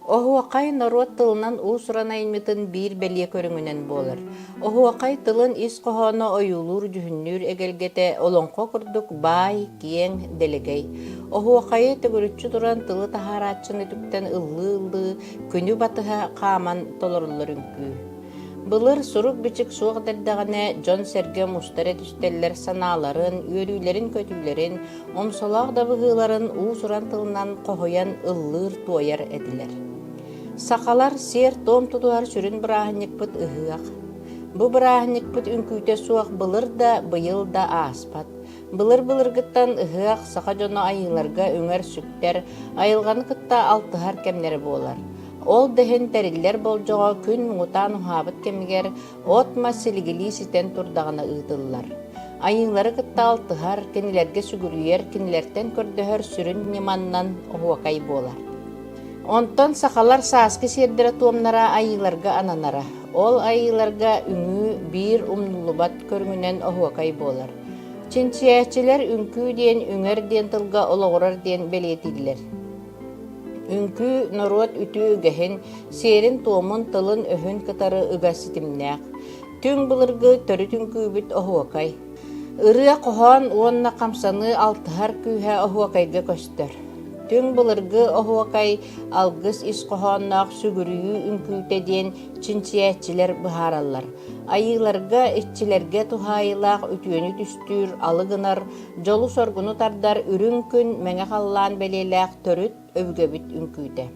Оһуакай народ тылынан уусуран аймытын биир бэлие көрүңүнэн буолар. Оһуакай тылын ис коһооно ойуулуур жүһүннүүр эгелгете олоңко курдук баай, киэҥ, делегей. Оһуакайы төгүрүччү туран тылы таһаарааччын үтүктэн ыллыы күнү батыһа хааман толоруллар үңкүү. Былыр сурук бичик суох дэрдэҕинэ дьон сэргэ мустара түстэллэр санааларын, үөрүүлэрин көтүүлэрин, омсолоох да быһыыларын уусуран тылынан коһуйан ыллыыр туойар этилэр. Сахалар сер том тутуар сүрүн бырааһынньыкпыт ыһыах. Бу бырааһынньыкпыт үңкүүтэ суох былыр да быйыл да ааспат. Былыр-былыргыттан ыһыах саха дьоно айыларга үҥэр сүктэр, айылганы кытта алтыһар кэмнэри буолар. Ол дэһин тэриллэр болдьоҕо күн муңутаан уһаабыт кэмигэр отма силигилии ситэн турдаҕына ыытыллар. Айыллары кытта алтыһар, кинилэргэ сүгүрүйэр, кинилэртэн көрдөһөр сүрүн ньыманнан оһуакай буолар. Онтон сахалар сааскы сиэрдэрэ туомнара айыларга ананара. Ол айыларга үҥүү биир умнулубат көрүҥүнэн оһуакай буолар. Чинчиэчилэр үңкүү диэн үҥэр диэн тылга олоҕурар диэн белиэтиллэр. Үңкүү народ үтүү үгэһин, сиэрин туомун тылын өһүн кытары ыга ситимнээх. Түң былыргы төрүт үңкүүбүт оһуакай. Ырыа коһоон уонна хамсаны алтыһар күүһэ оһуакайга көстөр. Түң былыргы оһуакай алгыс ис коһоонноох сүгүрүйүү үңкүүтэ диэн чинчиэчилэр быһаараллар. Айыларга иччилэргэ туһаайылаах үтүөнү түстүүр алыгынар, дьолу соргуну тардар үрүң күн мэҥэ халлаан белиэлээх төрүт өвгөбүт үңкүүтэ.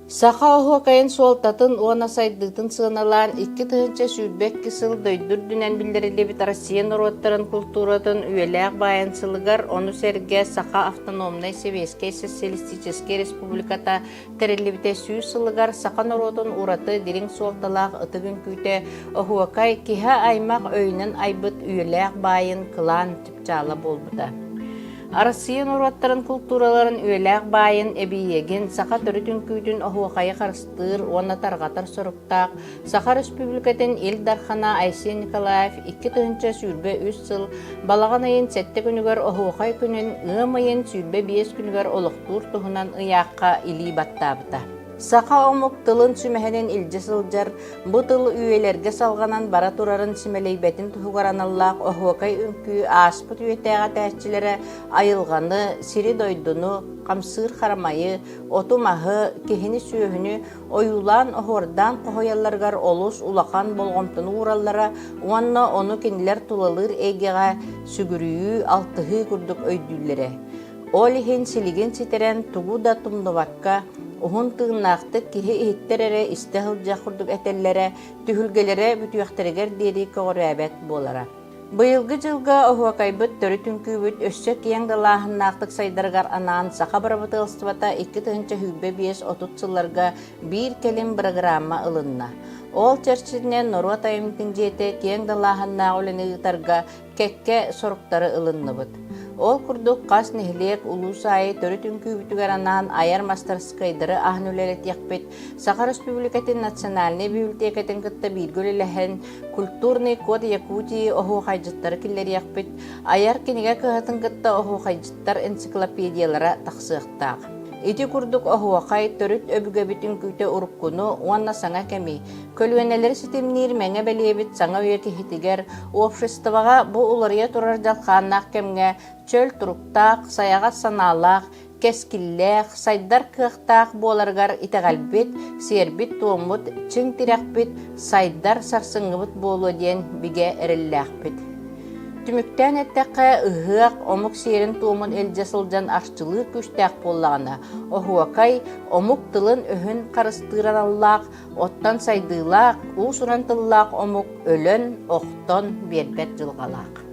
Саха оһуакайын суолтатын уона сайдыытын сыаналаан 2 тыһынча сүүрбэк кысыл дойдур дүнэн биллэрилибит Россия народтарын культуратын үөлээх баайансылыгар ону сэргэ Саха автономной Советской социалистической республиката териллибите сүү сылыгар Саха народун ураты дириң суолталаах ытык үңкүүтэ оһуакай киһэ аймак өйүнэн айбыт үөлээх баайын кылаан типчаала болбута. Россия народтарын культураларын үөлээх баайын эбиегин Саха төрүт үңкүүтүн оһуакайы харыстыыр уонна тарҕатар соруктаах Саха республикатын ил дархана Айсен Николаев 2 тыһынча сүүрбэ 3 сыл балаган айын 7 күнүгэр оһуакай күнүн ыам айын сүүрбэ 5 күнүгэр олохтуур туһунан ыяакка илии баттаабыта. Саха омук тылын сүмэһэнин илдьэ сылдьар, бу тыл үөлэргэ салганан бара турарын симэлэйбэтин туһугараналлаах оһуакай үңкүү ааспыт үөтээҕэ тээччилэрэ айылганы, сири дойдуну, хамсыыр харамайы, оту маһы, киһини сүөһүнү ойуулаан оһуордаан коһуйалларгар олус улахан болгомтону уураллара уонна ону кинилэр тулалыыр эйгэҕэ сүгүрүйүү алтыһыы курдук өйдүүллэрэ. Ол иһин силигин ситерэн тугу да тумнубакка Ухун тыыннаахтык киһи иһиттерэрэ истэ сылдьах курдук этэллэрэ түһүлгэлэрэ бүтүөхтэригэр диэри көҕөрөөбэт буолара. Быйылгы дьылга оһуакайбыт төрүт үңкүүбүт өссө киэҥ далааһыннаахтык сайдарыгар анаан Саха барабытыылстыбата 2 тыһынча сүүрбэ 5 отут сылларга биир келин программа ылынна. Ол чэрчинэн Норуат айымтын дьиэтэ киэҥ далааһыннаах үлэниытарга кекке соруктары ылынныбыт. Ол курдук кас нихилиэк улуусаайы төрүт үңкүүбүтүгэр анаан аяр мастерскайдары аһын үлэлэтиэхпит Саха Республикатын национальный библиотекатын кытта бииргөлөлэһэн культурный код Якутии оһуохайдьыттары киллэриэхпит аяр кинигэ кыһатын кытта оһуохайдьыттар энциклопедиялара тахсыахтаах. Ити курдук оһуакай төрүт өбүгөбүт үңкүүтэ уруккуну уонна саҥа кэми көлүөнэлери ситимниир мэҥэ белиэбит саҥа үө киһитигэр обществоҕа бу уларыйа турар дьалхааннаах кэмҥэ чөл туруктаах, саяҕа санаалаах, кэскиллээх, сайдар кыахтаах буоларгар итэҕэлбит, сиэрбит туоммут, чыҥ тирэхпит, сайдар сарсыҥҥыбыт буолуо диэн бигэ эриллээхпит. Түмүктään эттэххэ ыһыах омук сиэрин туомун элдьэ сылдьан арчылыы күстээх буоллаҕына оһуакай омук тылын өһүн харыстыыраналлаах, оттан сайдыылаах, уусунан тыллаах омук өлөн, охтон биэрбэт дьылҕалаах.